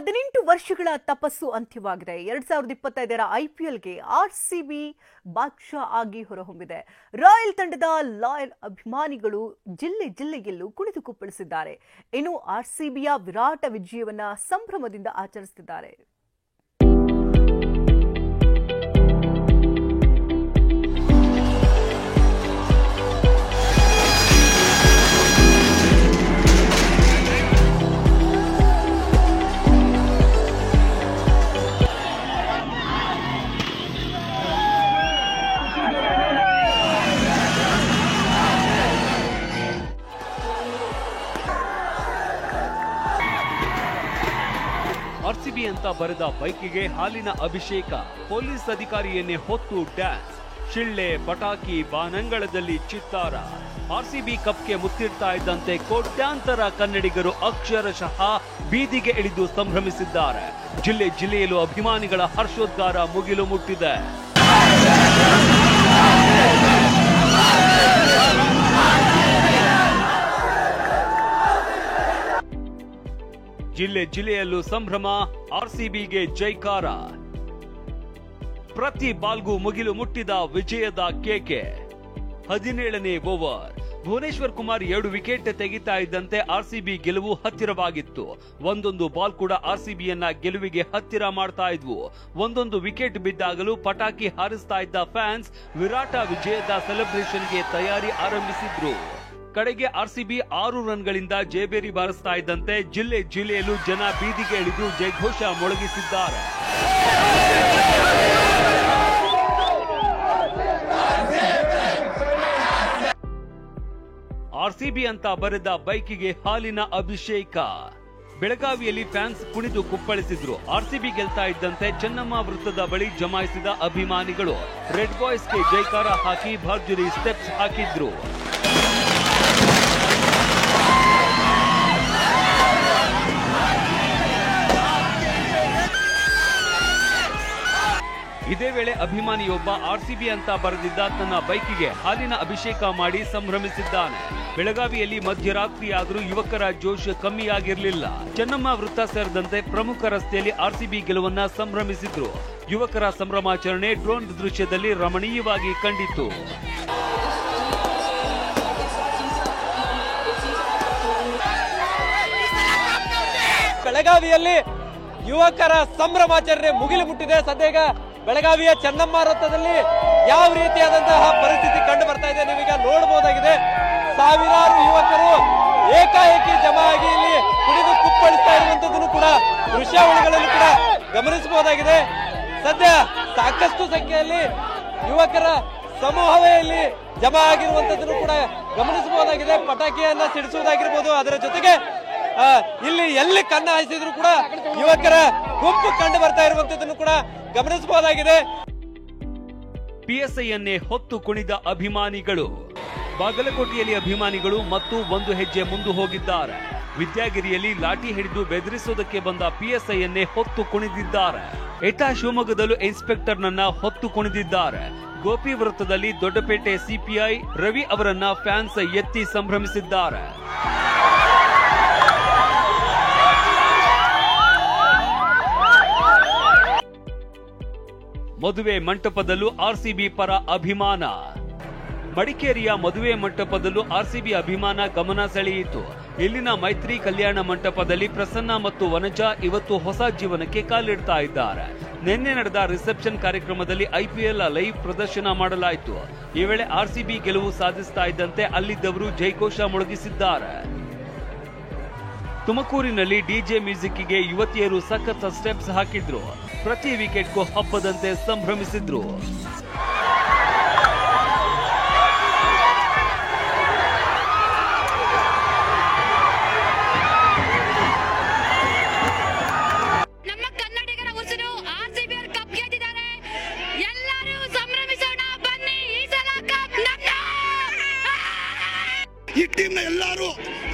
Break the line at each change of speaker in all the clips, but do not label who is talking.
18 ವರ್ಷಗಳ ತಪಸ್ಸು ಅಂತ್ಯವಾಗಿದೆ. 2025ರ IPLಗೆ RCB ಬಾದ್ಶಾ ಆಗಿ ಹೊರಹೊಮ್ಮಿದೆ. ರಾಯಲ್ ತಂಡದ ಲಾಯಲ್ ಅಭಿಮಾನಿಗಳು ಜಿಲ್ಲೆಯಲ್ಲೂ ಕುಣಿದು ಕುಪ್ಪಳಿಸಿದ್ದಾರೆ. ಇನ್ನು RCBಯ ವಿರಾಟ ವಿಜಯವನ್ನ ಸಂಭ್ರಮದಿಂದ ಆಚರಿಸುತ್ತಿದ್ದಾರೆ.
RCB ಅಂತ ಬರೆದ ಬೈಕಿಗೆ ಹಾಲಿನ ಅಭಿಷೇಕ, ಪೊಲೀಸ್ ಅಧಿಕಾರಿಯನ್ನೇ ಹೊತ್ತು ಡ್ಯಾನ್ಸ್, ಶಿಳ್ಳೆ ಪಟಾಕಿ ಬಾನಂಗಳದಲ್ಲಿ ಚಿತ್ತಾರ. RCB ಕಪ್ಗೆ ಮುತ್ತಿಡ್ತಾ ಇದ್ದಂತೆ ಕೋಟ್ಯಾಂತರ ಕನ್ನಡಿಗರು ಅಕ್ಷರಶಃ ಬೀದಿಗೆ ಇಳಿದು ಸಂಭ್ರಮಿಸಿದ್ದಾರೆ. ಜಿಲ್ಲೆಯಲ್ಲೂ ಅಭಿಮಾನಿಗಳ ಹರ್ಷೋದ್ಗಾರ ಮುಗಿಲು ಮುಟ್ಟಿದೆ. ಜಿಲ್ಲೆಯಲ್ಲೂ ಸಂಭ್ರಮ, RCBಗೆ ಜೈಕಾರ. ಪ್ರತಿ ಬಾಲ್ಗೂ ಮುಗಿಲು ಮುಟ್ಟಿದ ವಿಜಯದ ಕೇಕೆ. 17ನೇ ಓವರ್, ಭುವನೇಶ್ವರ್ ಕುಮಾರ್ 2 ವಿಕೆಟ್ ತೆಗಿತಾ ಇದ್ದಂತೆ RCB ಗೆಲುವು ಹತ್ತಿರವಾಗಿತ್ತು. ಒಂದೊಂದು ಬಾಲ್ ಕೂಡ RCBಯನ್ನ ಗೆಲುವಿಗೆ ಹತ್ತಿರ ಮಾಡ್ತಾ ಇದ್ವು. ಒಂದೊಂದು ವಿಕೆಟ್ ಬಿದ್ದಾಗಲೂ ಪಟಾಕಿ ಹಾರಿಸ್ತಾ ಇದ್ದ ಫ್ಯಾನ್ಸ್ ವಿರಾಟ ವಿಜಯದ ಸೆಲೆಬ್ರೇಷನ್ಗೆ ತಯಾರಿ ಆರಂಭಿಸಿದ್ರು. ಕಡೆಗೆ RCB 6 ರನ್ಗಳಿಂದ ಜೇಬೇರಿ ಬಾರಿಸ್ತಾ ಇದ್ದಂತೆ ಜಿಲ್ಲೆಯಲ್ಲೂ ಜನ ಬೀದಿಗೆ ಇಳಿದು ಜಯಘೋಷ ಮೊಳಗಿಸಿದ್ದಾರೆ. RCB ಅಂತ ಬರೆದ ಬೈಕಿಗೆ ಹಾಲಿನ ಅಭಿಷೇಕ. ಬೆಳಗಾವಿಯಲ್ಲಿ ಫ್ಯಾನ್ಸ್ ಕುಣಿದು ಕುಪ್ಪಳಿಸಿದ್ರು. RCB ಗೆಲ್ತಾ ಇದ್ದಂತೆ ಚೆನ್ನಮ್ಮ ವೃತ್ತದ ಬಳಿ ಜಮಾಯಿಸಿದ ಅಭಿಮಾನಿಗಳು ರೆಡ್ ಬಾಯ್ಸ್ಗೆ ಜೈಕಾರ ಹಾಕಿ ಭರ್ಜರಿ ಸ್ಟೆಪ್ಸ್ ಹಾಕಿದ್ರು. ಇದೇ ವೇಳೆ ಅಭಿಮಾನಿಯೊಬ್ಬ RCB ಅಂತ ಬರೆದಿದ್ದ ತನ್ನ ಬೈಕಿಗೆ ಹಾಲಿನ ಅಭಿಷೇಕ ಮಾಡಿ ಸಂಭ್ರಮಿಸಿದ್ದಾನೆ. ಬೆಳಗಾವಿಯಲ್ಲಿ ಮಧ್ಯರಾತ್ರಿಯಾದರೂ ಯುವಕರ ಜೋಶ್ ಕಮ್ಮಿಯಾಗಿರಲಿಲ್ಲ. ಚೆನ್ನಮ್ಮ ವೃತ್ತ ಸೇರಿದಂತೆ ಪ್ರಮುಖ ರಸ್ತೆಯಲ್ಲಿ RCB ಗೆಲುವನ್ನ ಸಂಭ್ರಮಿಸಿದ್ರು. ಯುವಕರ ಸಂಭ್ರಮಾಚರಣೆ ಡ್ರೋನ್ ದೃಶ್ಯದಲ್ಲಿ ರಮಣೀಯವಾಗಿ ಕಂಡಿತು.
ಬೆಳಗಾವಿಯಲ್ಲಿ ಯುವಕರ ಸಂಭ್ರಮಾಚರಣೆ ಮುಗಿಲು ಮುಟ್ಟಿದೆ. ಸದ್ಯ ಬೆಳಗಾವಿಯ ಚೆನ್ನಮ್ಮ ವೃತ್ತದಲ್ಲಿ ಯಾವ ರೀತಿಯಾದಂತಹ ಪರಿಸ್ಥಿತಿ ಕಂಡು ಬರ್ತಾ ಇದೆ ನೀವೀಗ ನೋಡಬಹುದಾಗಿದೆ. ಸಾವಿರಾರು ಯುವಕರು ಏಕಾಏಕಿ ಜಮಾ ಆಗಿ ಇಲ್ಲಿ ಕುಣಿದು ಕುಪ್ಪಳಿಸ್ತಾ ಇರುವಂತದ್ದನ್ನು ಕೂಡ ದೃಶ್ಯಾವಳಿಗಳಲ್ಲಿ ಕೂಡ ಗಮನಿಸಬಹುದಾಗಿದೆ. ಸದ್ಯ ಸಾಕಷ್ಟು ಸಂಖ್ಯೆಯಲ್ಲಿ ಯುವಕರ ಸಮೂಹವೇ ಇಲ್ಲಿ ಜಮಾ ಆಗಿರುವಂತದ್ದನ್ನು ಕೂಡ ಗಮನಿಸಬಹುದಾಗಿದೆ. ಪಟಾಕಿಯನ್ನ ಸಿಡಿಸುವುದಾಗಿರ್ಬೋದು, ಅದರ ಜೊತೆಗೆ ಇಲ್ಲಿ ಎಲ್ಲಿ ಕನ್ನ ಹಾಯಿಸಿದ್ರು ಕೂಡ ಯುವಕರ ಗುಂಪು ಕಂಡು ಬರ್ತಾ ಇರುವಂತದ್ದನ್ನು ಕೂಡ ಗಮನಿಸಬಹುದಾಗಿದೆ.
PSIಯನ್ನೇ ಹೊತ್ತು ಕುಣಿದ ಅಭಿಮಾನಿಗಳು. ಬಾಗಲಕೋಟೆಯಲ್ಲಿ ಅಭಿಮಾನಿಗಳು ಮತ್ತು ಒಂದು ಹೆಜ್ಜೆ ಮುಂದೆ ಹೋಗಿದ್ದಾರೆ. ವಿದ್ಯಾಗಿರಿಯಲ್ಲಿ ಲಾಠಿ ಹಿಡಿದು ಬೆದರಿಸೋದಕ್ಕೆ ಬಂದ PSIಯನ್ನೇ ಹೊತ್ತು ಕುಣಿದಿದ್ದಾರೆ. ಶಿವಮೊಗ್ಗದಲ್ಲೂ ಇನ್ಸ್ಪೆಕ್ಟರ್ನನ್ನ ಹೊತ್ತು ಕುಣಿದಿದ್ದಾರೆ. ಗೋಪಿ ವೃತ್ತದಲ್ಲಿ ದೊಡ್ಡಪೇಟೆ CPI ರವಿ ಅವರನ್ನ ಫ್ಯಾನ್ಸ್ ಎತ್ತಿ ಸಂಭ್ರಮಿಸಿದ್ದಾರೆ. ಮದುವೆ ಮಂಟಪದಲ್ಲೂ RCB ಪರ ಅಭಿಮಾನ. ಮಡಿಕೇರಿಯ ಮದುವೆ ಮಂಟಪದಲ್ಲೂ RCB ಅಭಿಮಾನ ಗಮನ ಸೆಳೆಯಿತು. ಇಲ್ಲಿನ ಮೈತ್ರಿ ಕಲ್ಯಾಣ ಮಂಟಪದಲ್ಲಿ ಪ್ರಸನ್ನ ಮತ್ತು ವನಜಾ ಇವತ್ತು ಹೊಸ ಜೀವನಕ್ಕೆ ಕಾಲಿಡ್ತಾ ಇದ್ದಾರೆ. ನಿನ್ನೆ ನಡೆದ ರಿಸೆಪ್ಷನ್ ಕಾರ್ಯಕ್ರಮದಲ್ಲಿ IPL ಲೈವ್ ಪ್ರದರ್ಶನ ಮಾಡಲಾಯಿತು. ಈ ವೇಳೆ RCB ಗೆಲುವು ಸಾಧಿಸ್ತಾ ಇದ್ದಂತೆ ಅಲ್ಲಿದ್ದವರು ಜೈಘೋಷ ಮೊಳಗಿಸಿದ್ದಾರೆ. ತುಮಕೂರಿನಲ್ಲಿ DJ ಮ್ಯೂಸಿಕ್ಗೆ ಯುವತಿಯರು ಸಖತ್ ಸ್ಟೆಪ್ಸ್ ಹಾಕಿದ್ರು. ಪ್ರತಿ ವಿಕೆಟ್ಗೂ ಹಬ್ಬದಂತೆ ಸಂಭ್ರಮಿಸಿದ್ರು.
ನಮ್ಮ ಕನ್ನಡಿಗರ ಉಸಿರು RCB ಕಪ್ ಗೆದ್ದಿದ್ದಾರೆ. ಎಲ್ಲರೂ ಸಂಭ್ರಮಿಸೋಣ ಬನ್ನಿ, ಈ ಸಲ ಕಪ್ ನಮ್ಮದು.
ಈ ಟೀಮ್ ನ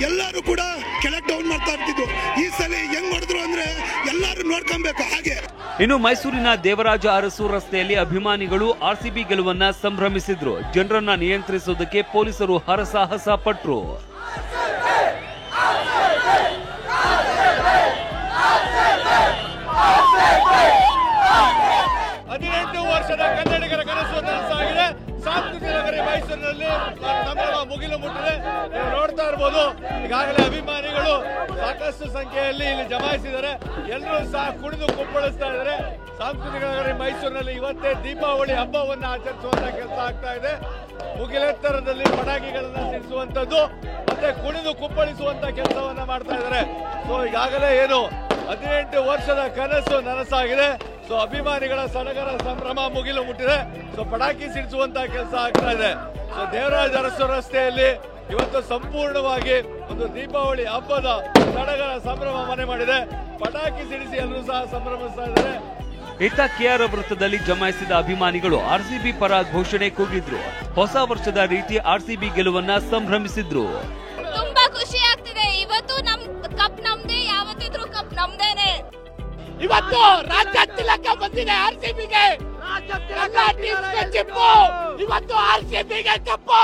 ಎಲ್ಲರೂ ಕೂಡ ಕೆಳಗೆ ಡೌನ್ ಮಾಡ್ತಾ ಇರ್ತಿದ್ರು. ಈ ಸಲ ಹೆಂಗ್ ಮಾಡಿದ್ರು ಅಂದ್ರೆ ಎಲ್ಲರೂ ನೋಡ್ಕೊಬೇಕು. ಹಾಗೆ
ಇನ್ನು ಮೈಸೂರಿನ ದೇವರಾಜ ಅರಸು ರಸ್ತೆಯಲ್ಲಿ ಅಭಿಮಾನಿಗಳು RCB ಗೆಲುವನ್ನ ಸಂಭ್ರಮಿಸಿದ್ರು. ಜನರನ್ನ ನಿಯಂತ್ರಿಸುವುದಕ್ಕೆ ಪೊಲೀಸರು ಹರಸಾಹಸ ಪಟ್ರು.
ಬಹಳಷ್ಟು ಸಂಖ್ಯೆಯಲ್ಲಿ ಇಲ್ಲಿ ಜಮಾಯಿಸಿದ್ದಾರೆ. ಎಲ್ಲರೂ ಸಹ ಕುಣಿದು ಕುಪ್ಪಳಿಸ್ತಾ ಇದ್ದಾರೆ. ಸಾಂಸ್ಕೃತಿಕ ನಗರಿ ಮೈಸೂರಿನಲ್ಲಿ ಇವತ್ತೇ ದೀಪಾವಳಿ ಹಬ್ಬವನ್ನು ಆಚರಿಸುವಂತ ಕೆಲಸ ಆಗ್ತಾ ಇದೆ. ಮುಗಿಲೆತ್ತರದಲ್ಲಿ ಪಟಾಕಿಗಳನ್ನ ಸಿಡಿಸುವಂತದ್ದು ಮತ್ತೆ ಕುಣಿದು ಕುಪ್ಪಳಿಸುವಂತ ಕೆಲಸವನ್ನ ಮಾಡ್ತಾ ಇದ್ದಾರೆ. ಸೊ ಈಗಾಗಲೇ ಏನು 18 ವರ್ಷದ ಕನಸು ನನಸಾಗಿದೆ. ಸೊ ಅಭಿಮಾನಿಗಳ ಸಡಗರ ಸಂಭ್ರಮ ಮುಗಿಲು ಮುಟ್ಟಿದೆ. ಸೊ ಪಟಾಕಿ ಸಿಡಿಸುವಂತ ಕೆಲಸ ಆಗ್ತಾ ಇದೆ. ಸೊ ದೇವರಾಜ ಅರಸು ರಸ್ತೆಯಲ್ಲಿ ಇವತ್ತು ಸಂಪೂರ್ಣವಾಗಿ ಒಂದು ದೀಪಾವಳಿ ಹಬ್ಬದ ಸಡಗರ ಸಂಭ್ರಮ ಮನೆ ಮಾಡಿದೆ. ಪಟಾಕಿ ಸಿಡಿಸಿ ಎಲ್ಲರೂ ಸಹ ಸಂಭ್ರಮಿಸ್ತಾ ಇದ್ದಾರೆ.
ಇತ್ತ ಕೆಆರ್ ವೃತ್ತದಲ್ಲಿ ಜಮಾಯಿಸಿದ ಅಭಿಮಾನಿಗಳು ಆರ್ಸಿಬಿ ಪರ ಘೋಷಣೆ ಕೂಗಿದ್ರು. ಹೊಸ ವರ್ಷದ ರೀತಿ ಆರ್ಸಿಬಿ ಗೆಲುವನ್ನ ಸಂಭ್ರಮಿಸಿದ್ರು.
ತುಂಬಾ ಖುಷಿ ಆಗ್ತಿದೆ. ಇವತ್ತು ನಮ್ ಕಪ್ ನಮ್ದೇ, ಯಾವತ್ತಿದ್ರು ಕಪ್ ನಮ್ದೇನೆ.
ಇವತ್ತು ರಾಜ್ಯ ತಿಲಕ ಬಂದಿದೆ ಆರ್ಸಿಬಿಗೆ. ಇವತ್ತು ಆರ್ಸಿಬಿಗೆ ಕಪ್ಪು.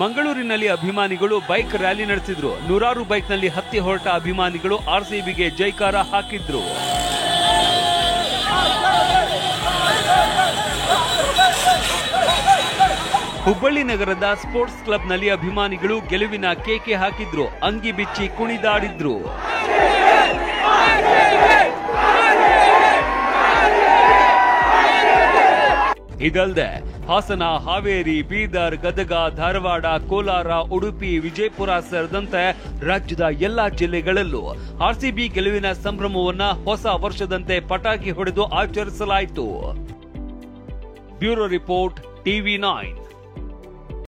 ಮಂಗಳೂರಿನಲ್ಲಿ ಅಭಿಮಾನಿಗಳು ಬೈಕ್ ರ್ಯಾಲಿ ನಡೆಸಿದ್ರು. ನೂರಾರು ಬೈಕ್ನಲ್ಲಿ ಹತ್ತಿ ಹೊರಟ ಅಭಿಮಾನಿಗಳು ಆರ್ಸಿಬಿಗೆ ಜೈಕಾರ ಹಾಕಿದ್ರು. ಹುಬ್ಬಳ್ಳಿ ನಗರದ ಸ್ಪೋರ್ಟ್ಸ್ ಕ್ಲಬ್ನಲ್ಲಿ ಅಭಿಮಾನಿಗಳು ಗೆಲುವಿನ ಕೇಕೆ ಹಾಕಿದ್ರು. ಅಂಗಿ ಬಿಚ್ಚಿ ಕುಣಿದಾಡಿದ್ರು. ಇದಲ್ಲದೆ ಹಾಸನ, ಹಾವೇರಿ, ಬೀದರ್, ಗದಗ, ಧಾರವಾಡ, ಕೋಲಾರ, ಉಡುಪಿ, ವಿಜಯಪುರ ಸೇರಿದಂತೆ ರಾಜ್ಯದ ಎಲ್ಲಾ ಜಿಲ್ಲೆಗಳಲ್ಲೂ ಆರ್ಸಿಬಿ ಗೆಲುವಿನ ಸಂಭ್ರಮವನ್ನ ಹೊಸ ವರ್ಷದಂತೆ ಪಟಾಕಿ ಹೊಡೆದು ಆಚರಿಸಲಾಯಿತು. Bureau report, TV9.